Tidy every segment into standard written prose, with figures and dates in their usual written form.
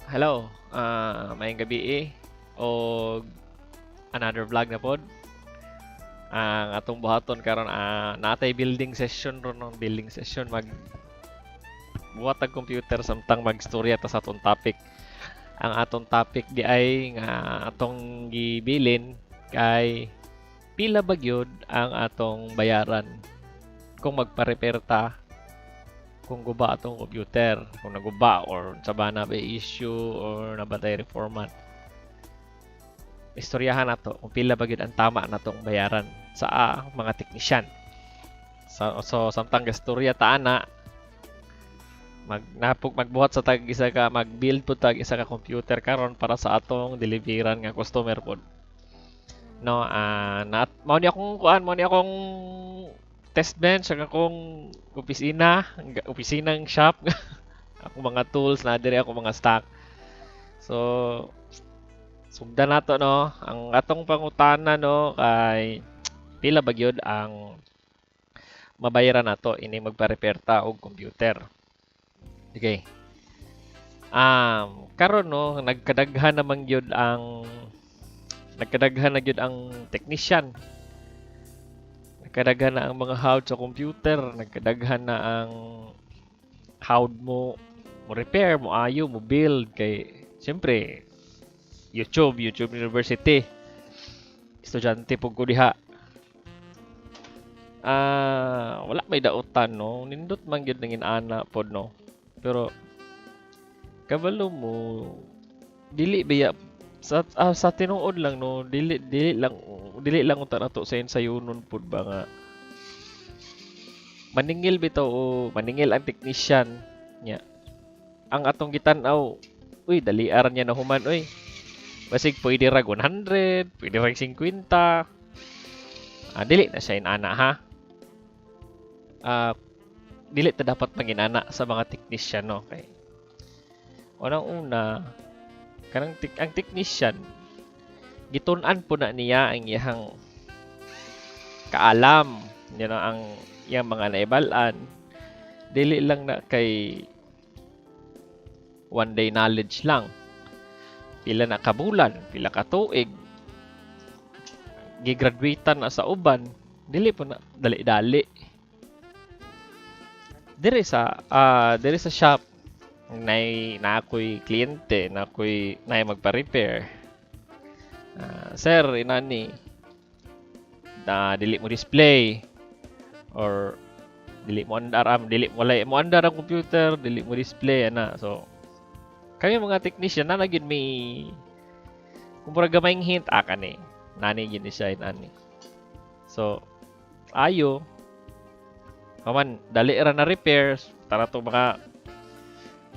Hello, maayong gabi o another vlog na pod. Ang atong buhaton karon natay building session ron no, building session buhat ang computer samtang magstorya ta sa atong topic. Ang atong topic di ay nga atong gibilin kay pila ba gyud ang atong bayaran kung magpa-repair ta kung guba atong computer, kung naguba or sa ba na may issue or nabatay reformat. Istoryahan nato kung pila ba gyud ang tama natong bayaran sa mga teknisyan. So samtang gastorya ta ana magbuhat sa tag isa ka mag-build po tag isa ka computer karon para sa atong deliveran nga customer pod. No, mao ni akong kuan, mao ni akong test bench ang akong opisinang shop. Ako mga tools na diri ako mga stock. So sugdan nato no, ang atong pangutana no kay pila ba gyud ang mabayaran nato ini magpa-repair ta og computer. Okay. Karon no nagkadaghan na gyud ang technician. Nagkadaghan na ang mga how sa computer, nagkadaghan na ang how mo repair, mo ayo, mo build kay siyempre YouTube University. Estudyante pug ko diha. Wala may dautan no. Nindot man gyud nangin ana pod no. Pero kabalo mo dili biya sa tinuod lang no, dili lang unta nato sa insayunon pud ba nga maningil bitaw o maningil ang technician nya. Ang atong gitan-aw, uy dali aran niya na human uy. Basig pwede rag 100, pwede rag 50. Dili na siya inana ha. Dili ta dapat manginana sa mga technician no kay unang-una ang technician gitun-an po na niya ang iyang kaalam you know, ang iyang mga naibal-an dili lang na kay one day knowledge lang, pila na kabulan, pila ka tuig gigraduatean na sa uban, dili po na dali-dali diri sa shop na ako'y kliyente na ako'y magpa-repair. Sir inani na dili mo display or dili mo andar ang computer, dili mo display ana. So kami mga technician na gid may kumbaga gamayng hint kani nani gid ni siya inani. So ayo paman dali ra na repairs tara to mga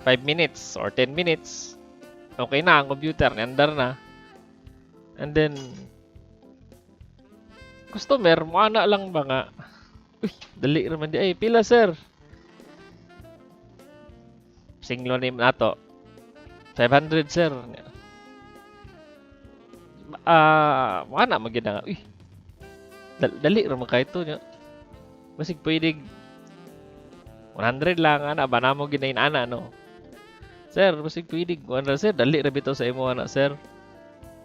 5 minutes or 10 minutes okay na ang computer andar na. And then customer mo ana lang ba nga uy dali ra man di ay pila sir singlo name nato 500 sir. Ana magid nga uy dali ra man kay to nya basig pwede 100 lang ana ba namo ginain ana no. Sir basig pwede 100 sir dali ra bitaw sa imo ana sir.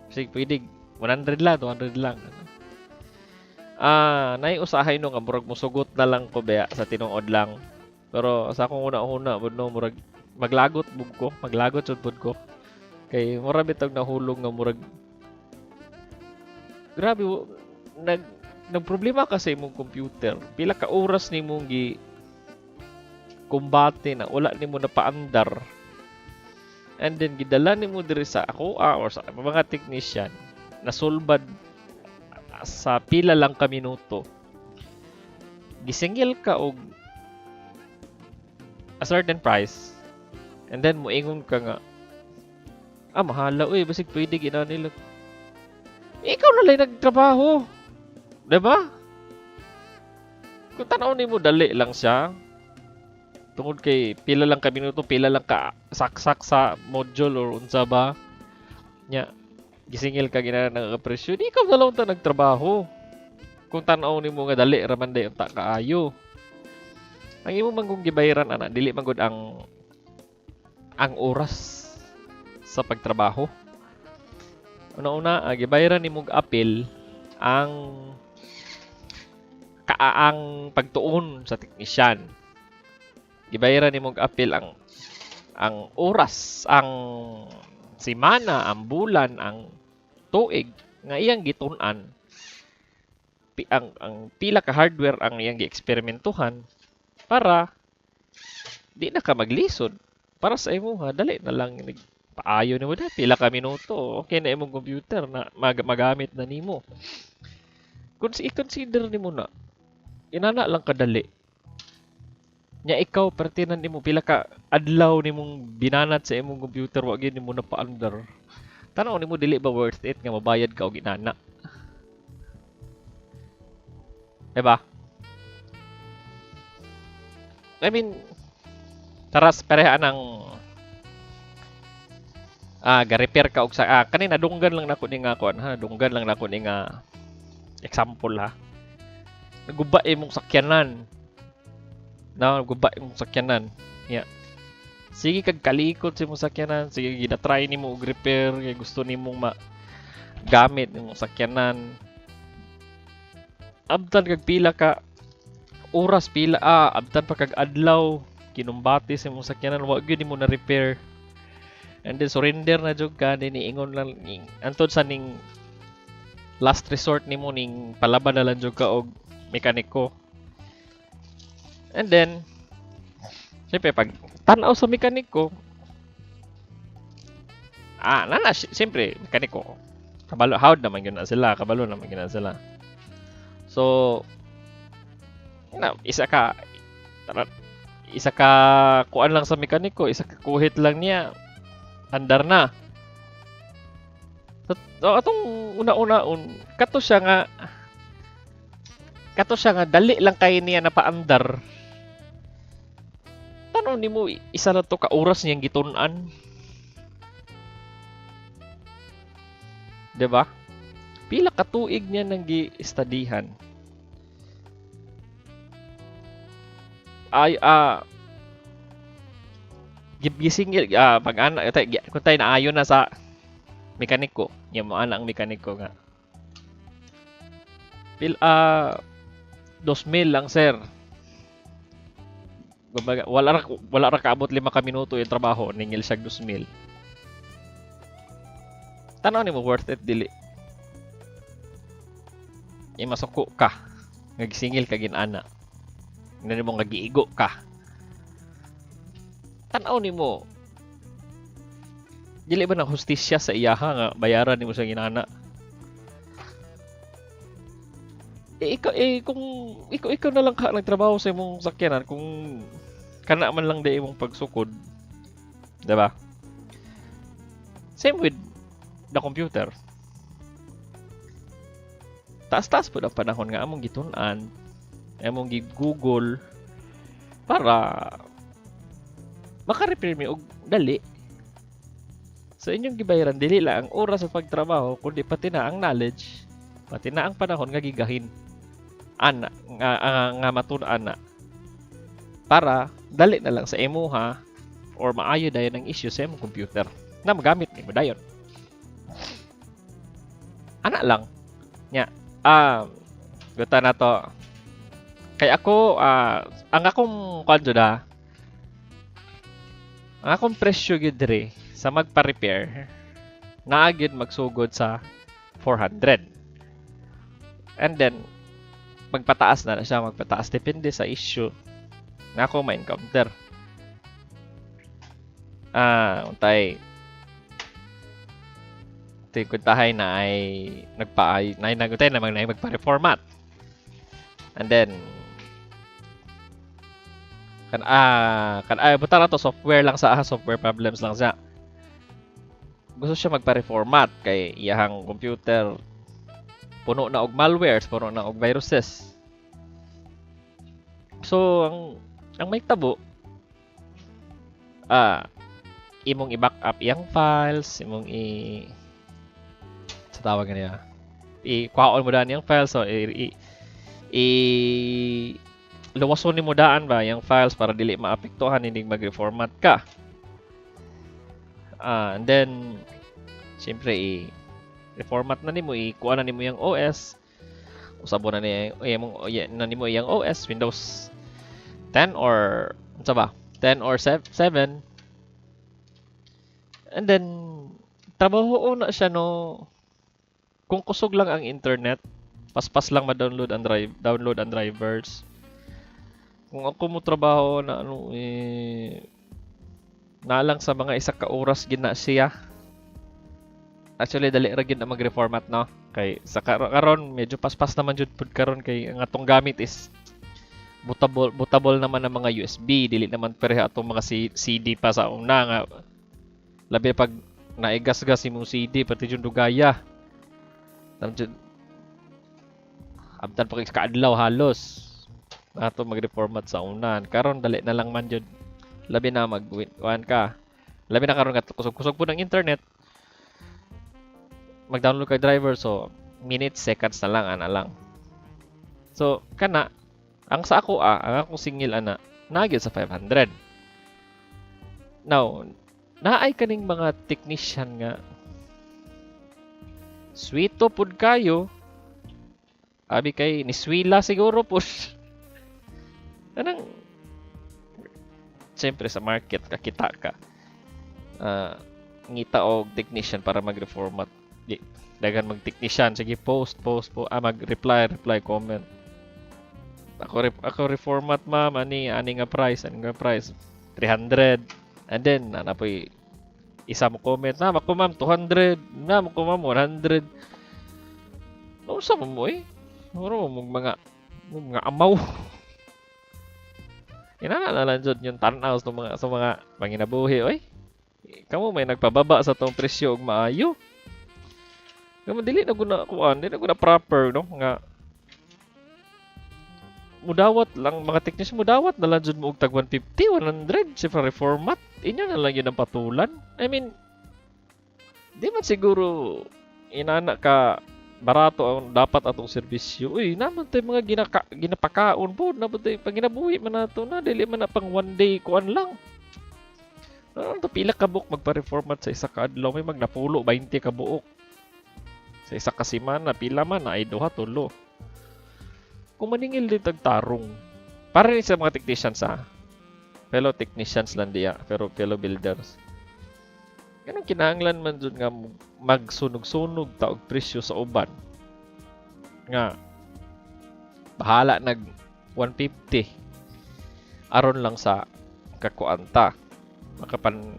Basig pwede 100 lang 200 lang. Naiusahay no nga murag musugot na lang ko beya sa tinuod lang. Pero sa akong una-una no murag maglagot jud pud ko. Kay mura bitag nahulog nga murag grabe nagproblema ka sa imong computer. Pila ka oras nimong kumbate na wala nimo na paandar. And then gidala nimo diri sa ako or sa mga technician na sulbad sa pila lang ka minuto. Gisingil ka og a certain price and then moingon ka nga mahala uy basig pwede gina nila. Ikaw na lang nagtrabaho. Diba? Kung tanaw nimo dali lang siya. Tungod kay pila lang ka minuto, pila lang ka saksak sa module or unsa ba. Nya, gisingil ka gina ng presyo. Di ikaw na lang ta nagtrabaho. Kung tanaw nimo nga dali raman day unta kaayo. Ang imo man kung gibayaran ana, dili man gud ang oras. sa pagtrabaho. Una-una, gibayaran nimong apil ang kaaang pagtuon sa teknisyan. Gibayaran nimong apil ang oras, ang semana, ang bulan, ang tuig nga iyang gitun-an. Ang pila ka hardware ang iyang gi-eksperimentuhan para di na ka maglisod. Para sa imo ha, dali na lang paayo nimo na pila ka minuto. Okay na imong computer na magamit na nimo. Kung i-consider nimo na inana lang kadali. Nya ikaw pertinan nimo pila ka adlaw nimong binanat sa imong computer wa gyud nimo na paandar. Tanaw nimo dili ba worth it nga mabayad ka og inana? Diba? I mean, taras pareha ng ga-repair ka og sa kanina dunggan lang nako ni nga kon ha, dunggan lang nako ni nga example ha. Naguba imong sakyanan. Naguba imong sakyanan. Yeah. Sige kag kalikot sa imong sakyanan, sige gina-try nimo og repair kay gusto nimong gamit imong sakyanan. Abtan kag pila ka oras pila abtan pa kag adlaw kinumbati sa imong sakyanan wa gyud nimo na repair. And then surrender na jud ka din ingon lang antod sa ning last resort nimo ning palaban na lang jud ka og mekaniko. And then siyempre pag tan-aw sa mekaniko siyempre mekaniko kabalo hawd naman yun na sila, kabalo naman yun na sila. So isa ka kuan lang sa mekaniko, isa ka kuhit lang niya andar na. So, atong una-una kato siya nga dali lang kay niya napaandar. Tanong nimo isa na to ka oras niyang gitun-an. 'Di ba? Pila ka tuig niya nang gi-studyhan. Gisingil pag-ana kung tayo naayon na sa mekaniko, nya mo ana ang mekaniko nga. 2,000 lang sir. Wala ra kaabot 5 ka minuto yung trabaho ningil siya 2,000. Tanaw nimo worth it dili. Masuko ka. Nagisingil ka ginana. Nga nimo nga giigo ka. Tanaw nimo. Dili ba na hustisya sa iyaha nga bayaran nimo sa ginana? Kung ikaw na lang ka nagtrabaho sa imong sakyanan kung kana man lang di imong pagsukod. 'Di ba? Same with the computer. Taas-taas po ang panahon nga among gitun-an, among gi-google para maka-repair mi og dali. So inyong gibayaran dili lang ang oras sa pagtrabaho kundi pati na ang knowledge, pati na ang panahon nga gigahin ana nga matun-an na para dali na lang sa imuha or maayo dayon ang issue sa imong computer na magamit nimo dayon. Ana lang nya guta na to kay ako ang akong kanjuda ang akong presyo gyud diri sa magpa-repair naa gyud magsugod sa 400. And then magpataas na siya, magpataas depende sa issue na ako ma-encounter. Untay kuntahay na ay nagutay na magpa-reformat. And then buta na to software lang sa software problems lang siya. Gusto siya magpa-reformat kay iyahang computer puno na og malwares, puno na og viruses. So ang may tabo imong i-backup iyang files, imong sa tawag niya. I-kuhaon mo daan yung files so luwason nimo daan ba yung files para dili maapektuhan hindi mag-reformat ka. And then siyempre i-reformat na nimo, ikuha na nimo yung OS. Usabo na na nimo yung OS Windows 10 or unsa ba? 10 or 7. And then trabaho na siya no. Kung kusog lang ang internet, paspas lang ma-download ang download ang drivers. Kung ako mo trabaho na na lang sa mga isa ka oras gina siya. Actually dali ra gyud na mag-reformat no. Kay sa karon medyo paspas naman jud pud karon kay ang atong gamit is butable naman ang mga USB, dili naman pareha atong mga CD pa sa una nga labi pag naigas-gas imong CD pati jud dugaya. Abtan pa kay kaadlaw halos ato mag-reformat sa unan. Karon dali na lang man jud. Labi na mag-kuan ka. Labi na karon nga kusog-kusog po ng internet. Mag-download ka driver so minutes, seconds na lang ana lang. So kana ang sa ako ang akong singil ana nagyod sa 500. Now, naay kaning mga technician nga sweeto pud kayo. Abi kay niswila siguro pud. Anang siyempre sa market kakita ka. Ngita og technician para mag-reformat. Dagan mag-technician sige post mag-reply comment. Ako reformat ma'am ani nga price 300. And then napoy isa mo comment na ako ma'am 200 na ako ma'am 100. No sa mo Muro mo mga amaw. Inana jud yung tanaw sa mga panginabuhi oy. Kamo may nagpababa sa tong presyo og maayo. Kamo dili na guna kuan, dili na guna proper no nga mudawat lang mga technician mudawat na lang jud mo og tag 150, 100 sa reformat. Inyo na lang yun ang patulan. I mean, di man siguro inana ka barato ang dapat atong serbisyo. Uy, naman tayo mga ginapakaon po. Naman tayo pag ginabuhi man nato na. Dili man na pang one day kuan lang. Ano to pila ka buok magpa-reformat sa isa ka adlaw. May magnapulo 20 ka buok. Sa isa ka semana pila man na ay duha tulo. Kung maningil din tagtarong. Para rin sa mga technicians fellow technicians lang diya. Pero fellow builders. Ganun kinahanglan man dun nga magsunog-sunog taog presyo sa uban. Nga bahala nag 150 aron lang sa kakuanta. Makapang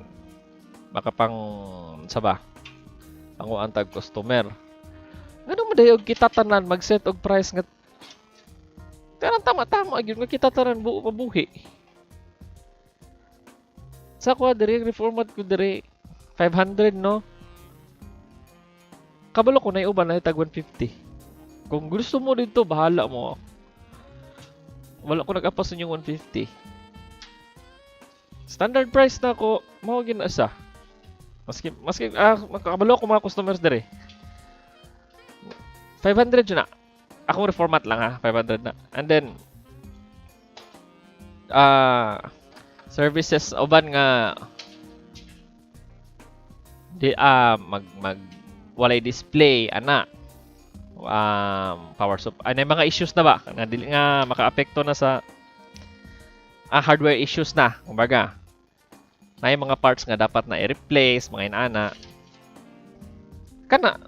saba ang antag customer. Ganun mo dayog kita tanan mag-set og price nga kanang tama-tama gyud nga kita tanan mabuhi. Sa ko diri reformat ko diri 500 no. Kabalo ko na uban na tag 150. Kung gusto mo dito bahala mo. Wala ko nag-apas yung 150. Standard price na ako mao gina sa. Maski makabalo ko mga customers dere. 500 yun na. Akong reformat lang ha, 500 na. And then services uban nga walay display ana power supply ano mga issues na ba nga dili nga makaapekto na sa hardware issues na kumbaga na yung mga parts nga dapat na i-replace mga inana kana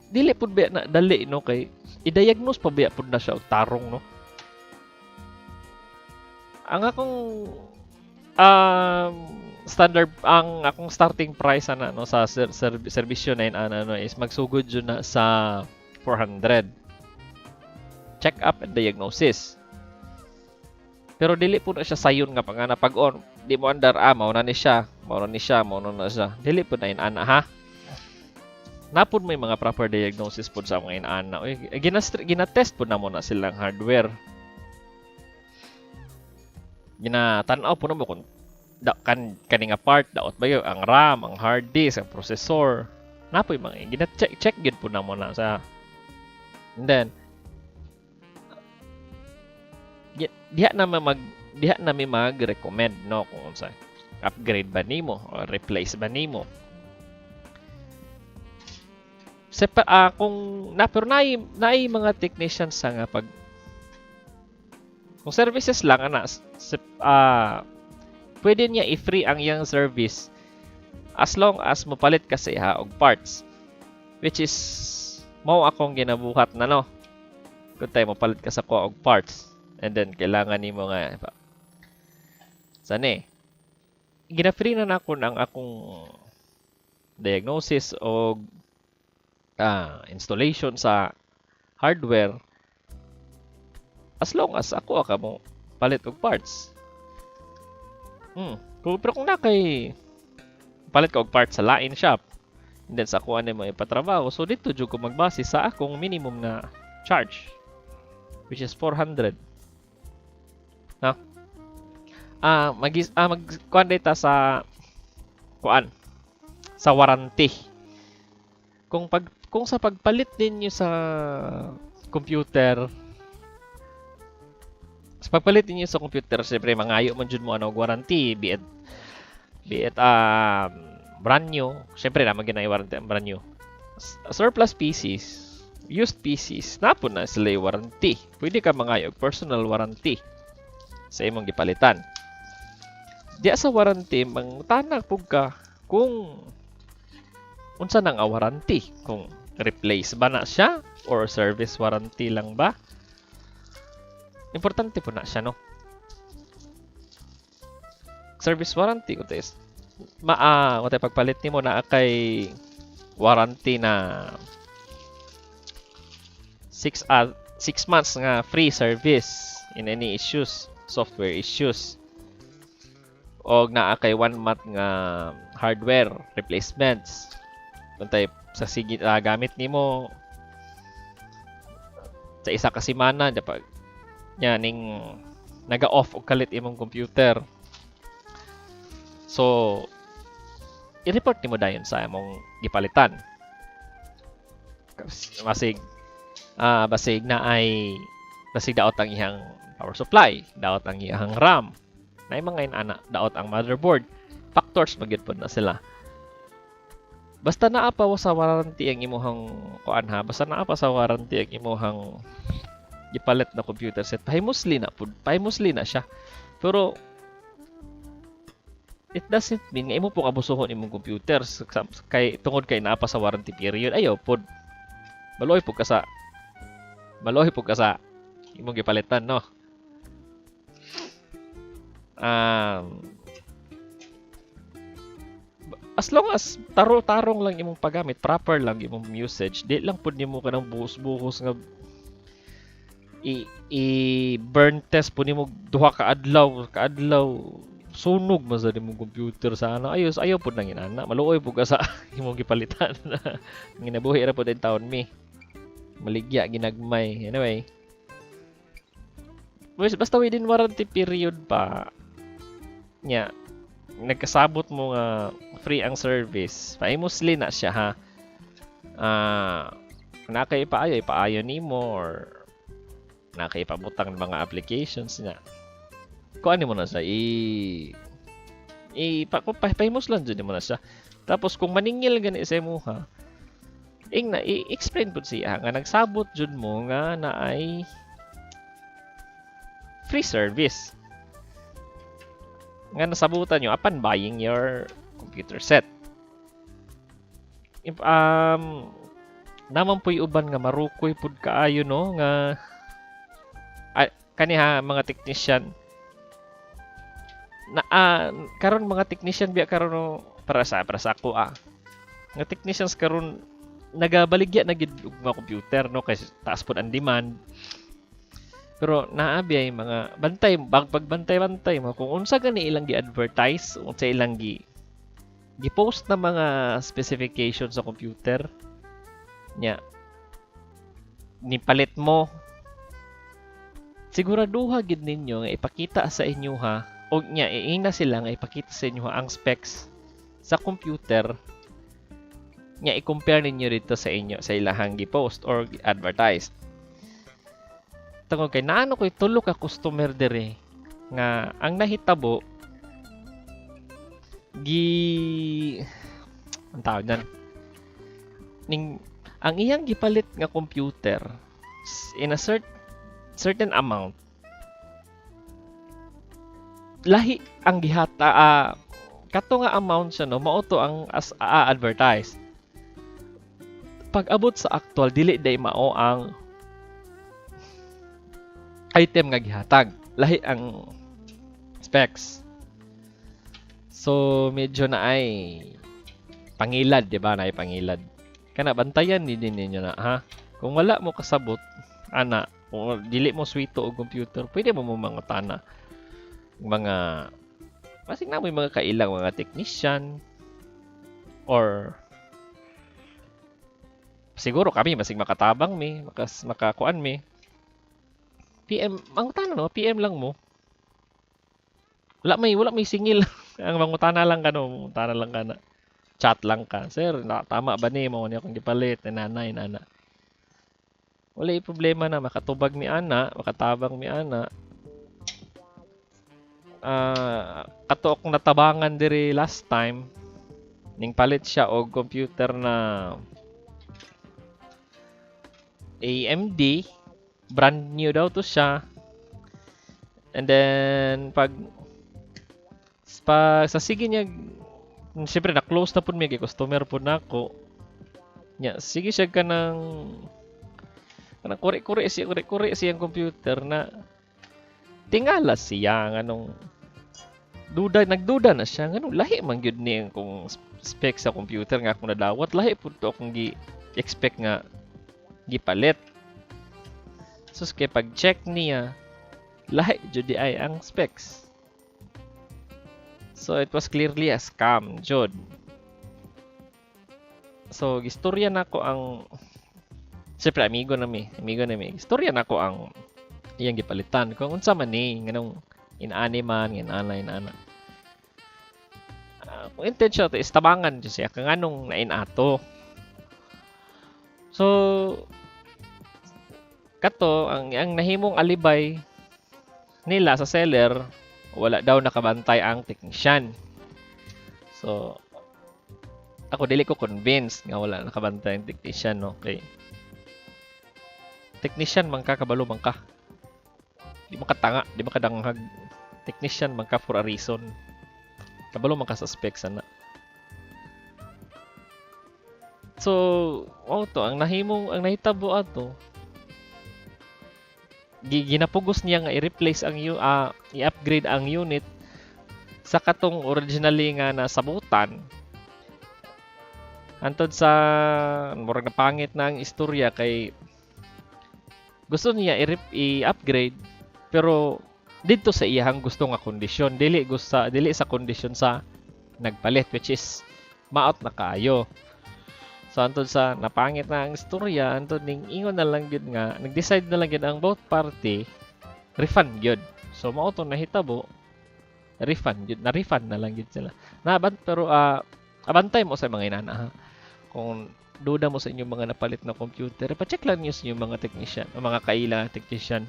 dili pud ba na dali no kay i-diagnose pa ba pud na siya og tarong no ang akong standard ang akong starting price no sa serbisyo na yun is magsugod yun na sa 400 check up and diagnosis pero dili po na siya sayon nga pangana pag on di mo andar mao na siya dili po na inana ha napod may mga proper diagnosis po sa mga inana ginatest po na muna silang hardware ginatanaw po na mo kung kani nga part daot ba ang RAM, ang hard disk, ang processor. Napoy mga gina-check gyud po na mo na sa and then diha na mi mag-recommend no kung unsa. upgrade ba nimo or replace ba nimo. Kung pero naay mga technicians sa nga pag kung services lang ana pwede niya i-free ang iyang service as long as mopalit ka sa iha og parts, which is mao akong ginabuhat na no. Kung tayo mopalit ka sa ko og parts and then kailangan nimo nga sani gina-free na nako ng akong diagnosis o installation sa hardware as long as ako ka mo palit og parts. Pero kung nakay palit ka og parts sa lain shop and then sa ako ano mo ipatrabaho, so dito jud ko magbase sa akong minimum na charge which is 400 na kuan data sa kuan sa warranty. Kung sa pagpalit ninyo sa computer, syempre mangayo man jud mo ano warranty, be it brand new, syempre naman ginay warranty ang brand new. Surplus PCs, used PCs, napo na sila warranty. Pwede ka mangayo og personal warranty sa imong gipalitan. Diya sa warranty, mangtanag pug ka kung unsa nang warranty, kung replace ba na siya or service warranty lang ba. Importante po na siya no. Service warranty ko test kung tayo pagpalit nimo na kay warranty na 6 months nga free service in any issues, software issues, o naa kay 1 month nga hardware replacements. Kung tayo sa gamit nimo sa isa ka semana dapat ning naga-off og kalit imong computer, so i-report nimo dayon sa imong gipalitan. Basig daot ang iyang power supply, daot ang iyang RAM, na mga inana, daot ang motherboard, factors magyud pod na sila. Basta naa pa sa warranty ang imuhang kuan ha, basta naa pa sa warranty ang imuhang gipalit na computer set, pahimosli na siya. Pero it doesn't mean nga imo pong abusuhon imong computer kay tungod kay naa pa sa warranty period. Ayaw pod. Baloy po ka sa imong gipalitan no. As long as tarong lang imong paggamit, proper lang imong usage, di lang pud nimo kanang buhos-buhos nga i-burn test po nimo duha ka adlaw sunog man sa imong computer sa ano. Ayaw pud nang inana, maluoy pud ka sa imong gipalitan. Ginabuhi ra pud den taon mi. Maligya ginagmay. Anyway, basta within warranty period pa nya nagkasabot mo nga free ang service, pahimosli na siya ha. Nakay ipaayo nimo or nakay pabutang ng mga applications niya. Kuan mo na siya pahimos lang dyan mo na siya. Tapos kung maningil gani sa imo ha, i-explain pud siya nga nagsabot jud mo nga naay free service nga nasabutan nyo upon buying your computer set. Naman po'y uban nga marukoy pud kaayo no nga kaniha mga technician na karon mga technician biya karon para sa ako nga technicians karon nagabaligya na gid og mga computer no kay taas pud ang demand. Pero naabi ay mga pagbantay mo kung unsa gani ilang gi-advertise, unsa ilang gi-post na mga specifications sa computer nya nipalit mo, siguraduha gid ninyo nga ipakita sa inyo ha, o nya iina sila nga ipakita sa inyo ang specs sa computer nya i-compare ninyo dito sa inyo sa ilahang gi-post or advertise. Tungod kay naano ko'y tulo ka customer dire nga ang nahitabo ang tawag nan ning ang iyang gipalit nga computer in a certain amount lahi ang gihata kato nga amount siya no mao to ang as advertise pag abot sa actual dili day mao ang item nga gihatag lahi ang specs so medyo na ay pangilad di ba na ay pangilad kana bantayan ni din ninyo na ha kung wala mo kasabot ana kung dili mo swito og computer pwede mo mga tana mga masig na mo yung mga kailang mga technician or siguro kami masig makatabang mi makakuan mi PM ang tana no PM lang mo wala may singil ang mangutana lang ka no mangutana lang ka na chat lang ka sir tama ba ni mo ni akong gipalit nanay nana wala problema na makatubag mi ana makatabang mi ana kato akong natabangan diri last time ning palit siya og computer na AMD brand new daw to siya and then pag sa sige niya siyempre na close na pud mi kay customer pud nako nya sige siya kanang kuri-kuri siya ang computer na tingala siya nganong nagduda na siya nganong lahi man gyud ni kung spec sa computer nga akong nadawat lahi pud to akong gi-expect nga gipalit sus kay pag check niya lahi jud di ay ang specs so it was clearly a scam jud so gistorya nako ang siyempre amigo na mi istorya nako ang iyang gipalitan kung unsa man ni nganong inani man inana kung intention to istabangan siya kang anong nainato so kato ang nahimong alibay nila sa seller wala daw nakabantay ang technician so ako dili ko convinced nga wala nakabantay ang technician no okay technician man ka kabalo man ka di makatanga di makadanghag technician man ka for a reason kabalo man ka sa specs ana so to ang nahitabo ato ginapugos niya nga i-replace ang i-upgrade ang unit sa katong originally nga nasabutan antod sa murag na pangit na ang istorya kay gusto niya i-upgrade pero dito sa iyang gusto nga kondisyon dili sa kondisyon sa nagpalit which is maot na kaayo so antod sa napangit na ang istorya antod ning ingon na lang gyud nga nag-decide na lang gyud ang both party refund gyud so mao to nahitabo na-refund na lang gyud sila pero abantay mo sa mga inana ha kung duda mo sa inyong mga napalit na computer, pa-check lang niyo sa inyong mga technician, mga kaila technician.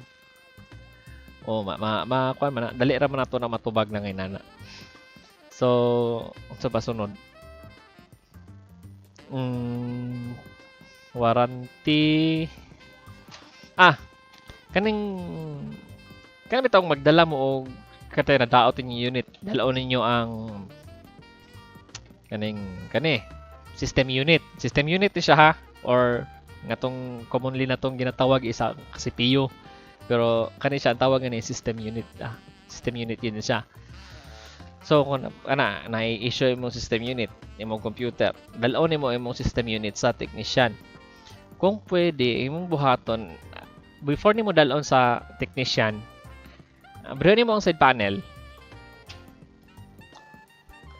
O dali ra man nato na matubag na ngay nana. So, unsa ba sunod? Warranty. Kaning bitong magdala mo og katay na daot yung unit. Dalaon ninyo ang kani system unit. System unit siya ha or ngatong commonly natong ginatawag isa CPU. Pero kani siya ang tawag ni system unit. System unit yun siya. So kung na-issue mo system unit imong computer, dalaon nimo imong system unit sa technician. Kung pwede imong buhaton before nimo dalon sa technician, abrihan nimo ang side panel.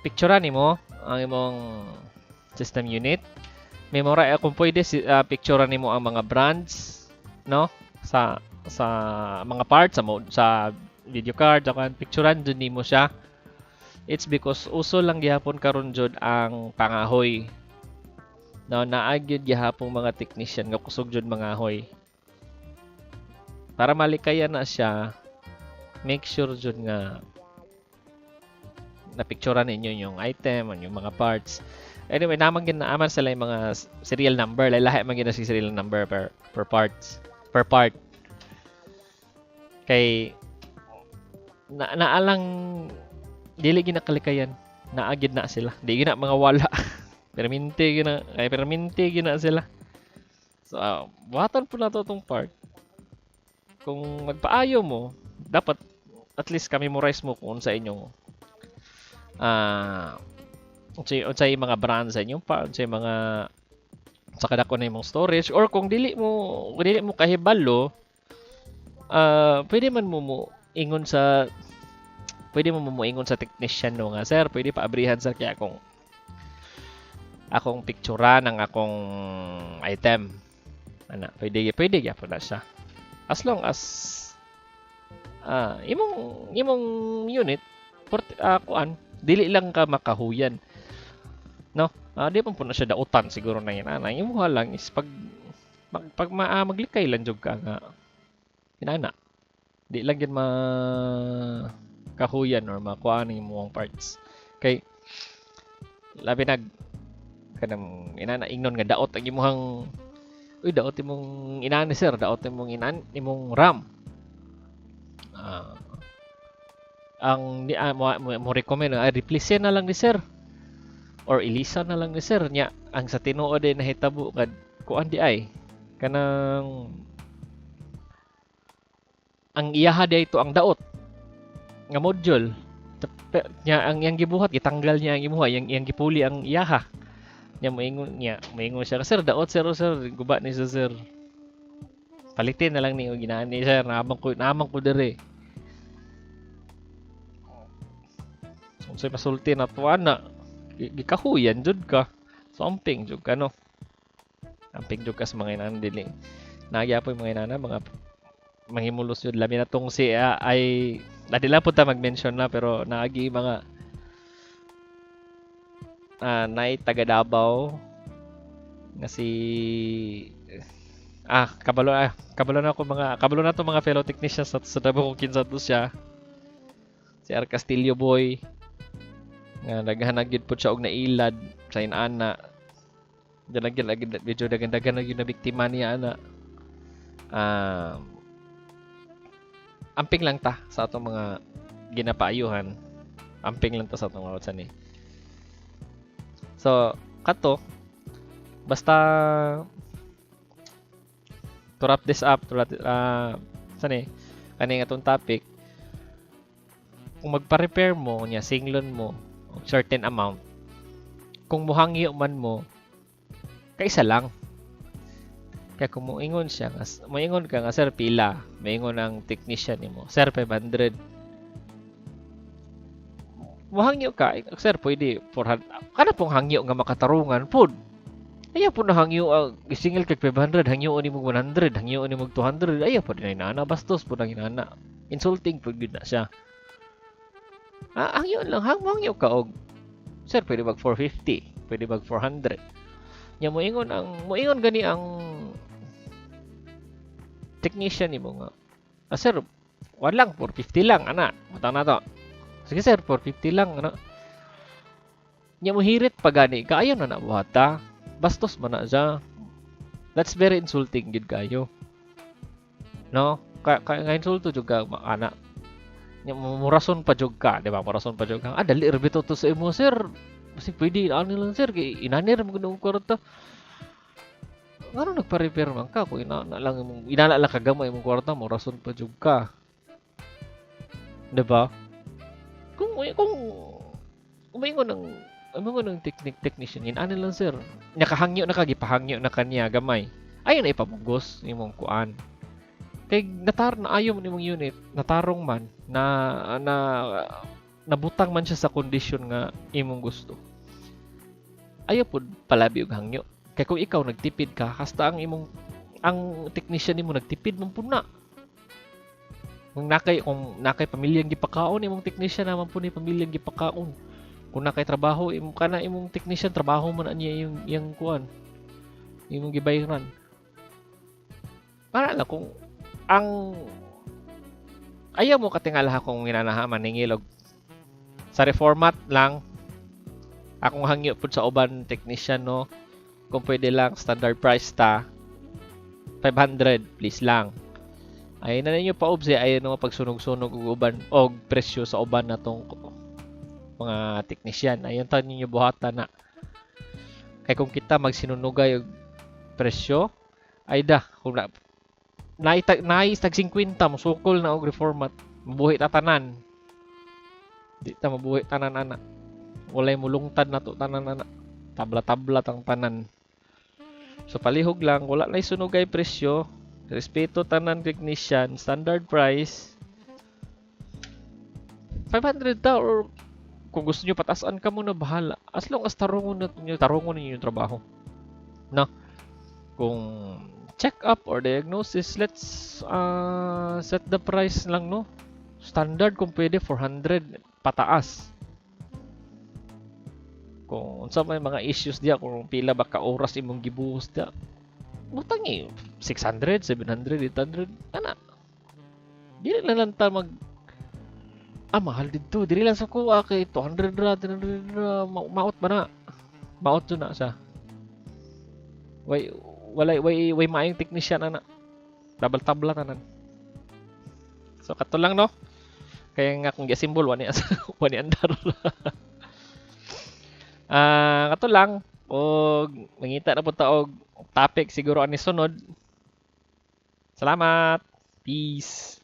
Picturean nimo ang imong system unit. Memora kung pwede picturean nimo ang mga brands, no? Sa mga parts sa video card, picturean dun nimo siya. It's because uso lang gihapon karon jud ang pangahoy. Now naagyud gihapon mga technician nga kusog jud mangahoy. Para malikayan na siya, make sure jud nga napicturean ninyo yung item, yung mga parts. Anyway, naman sila yung mga serial number, lahi man gina si serial number per parts, per part. Kay naalang dili ginakalikayan, naagid na sila. Di gina mga wala. Perminti gina sila. So, buhatan po na to tong part. Kung magpaayo mo, dapat at least ka-memorize mo kung sa inyong unsay mga brand sa inyong part, unsay mga sa kadako na imong storage, or kung dili mo kahibalo, pwede man mo ingon sa technician no nga, sir, pwede pa abrihan sa kaya akong pictura ng akong item. Pwede gyapon na siya. As long as imong unit kuan dili lang ka makahuyan. No? Di pa po na siya dautan siguro na yan. Yung mukha lang is maglikay lang jud ka nga inana. Di lang yan kahuyan or makuha ng imong parts. Kay labi kanang inana ingnon nga daot ang imong daot imong inani sir, daot imong RAM. Ang mo recommend replace na lang ni sir or ilisa na lang ni sir nya ang sa tinuod ay nahitabo kad kuan di ay kanang ang iyaha di ito ang daot nga module nya ang yang gibuhat gitanggal niya ang imuha yang gipuli ang iyaha nya moingon siya sir daot sir guba ni sir palitin na lang ni ginani sir naamang ko dire so pasulti na tuana gikahuyan jud ka so amping jud ka no amping jud ka sa mga inana dili nagyapoy mga inana mga manghimulos yun labi na tong si ay nadila po ta mag-mention na pero naagi mga nay taga Davao nga si kabalo na to mga fellow technicians sa Davao kung kinsa to siya si R. Castillo boy nga naghanag gid pud siya og nailad sa inana danagyan lagi medyo dagan-dagan na gyud na biktima niya ana amping lang ta sa atong mga ginapaayuhan amping lang ta sa atong mga utsan ni so kato basta to wrap this up sani kani atong topic kung magpa-repair mo nya singlon mo certain amount kung muhangyo man mo kaisa lang kaya kung moingon ka nga sir pila moingon ang technician nimo sir 500 muhangyo ka sir pwede 400 kana pong hangyo nga makatarungan pud ayaw po na hangyo isingil kag 500 hangyo ni mo 100 hangyo ni mo 200 ayaw po din na bastos po nang inana insulting pud gid na siya hangyo lang hangyo ka og sir pwede mag 450 pwede mag 400 nya moingon gani ang technician nimo nga sir wala lang 450 lang ana mutang na to sige sir 450 lang ana nya mohirit pa gani kaayo na nabuhata bastos man na siya that's very insulting gid kayo no ka insulto jud ka ana murason pa jud ka di ba murason pa jud ka dali rebito to sa imo sir kasi pwede ano lang sir kay inanir mo gud kwarta ano nagpa-repair man ka kung inana lang kagamay imong kwarta murason pa jud ka di ba kung umingon ng technician inana lang sir nakahangyo na gipahangyo na kanya gamay ayon na ipamugos imong kuan kay ayaw mo nimong unit natarong man na nabutang man siya sa kondisyon nga imong gusto ayaw pud palabi og hangyo kay kung ikaw nagtipid ka hasta ang technician nimo nagtipid man pud na kung nakay pamilyang gipakaon imong technician naman pud ni pamilyang gipakaon kung nakay trabaho imong technician trabaho man niya yung kuan imong gibayaran para lang kung ang ayaw mo katingala kung inanahaman ningilog Sa reformat lang, akong hangyo pud sa uban technician no, kung pwede lang standard price ta 500 please lang. Ay na ninyo pa obse ay no pagsunog-sunog og uban og presyo sa uban natong mga technician. Ayon ta ninyo buhatan na. Kay kung kita magsinunugay og presyo, ay da kung na naitag 50 musukol na og reformat. Mabuhi ta tanan. Di ta mabuhi tanan ana. Walay mulungtad na to tanan ana. Tabla-tabla tang tanan. So palihog lang, wala na sunugay presyo. Respeto tanan technician, standard price. 500 ta or kung gusto nyo patasan ka muna bahala. As long as tarungon ninyo yung trabaho. No? Kung check up or diagnosis, let's set the price lang no. Standard kung pwede 400 pataas. Kung sa may mga issues diya, kung pila ba ka oras imong gibuhos diya, butang 600, 700, 800, ana. Dili na lang ta mag mahal dito. Dili lang sa kuha kay 200 ra, 300 ra, maot ba na? Maot na siya. Way maayong technician ana. Double tabla tanan. So kato lang no. Kaya nga kung gi-symbol wani wani andar. Kato lang og mangita na pud ta og topic siguro ani sunod. Salamat. Peace.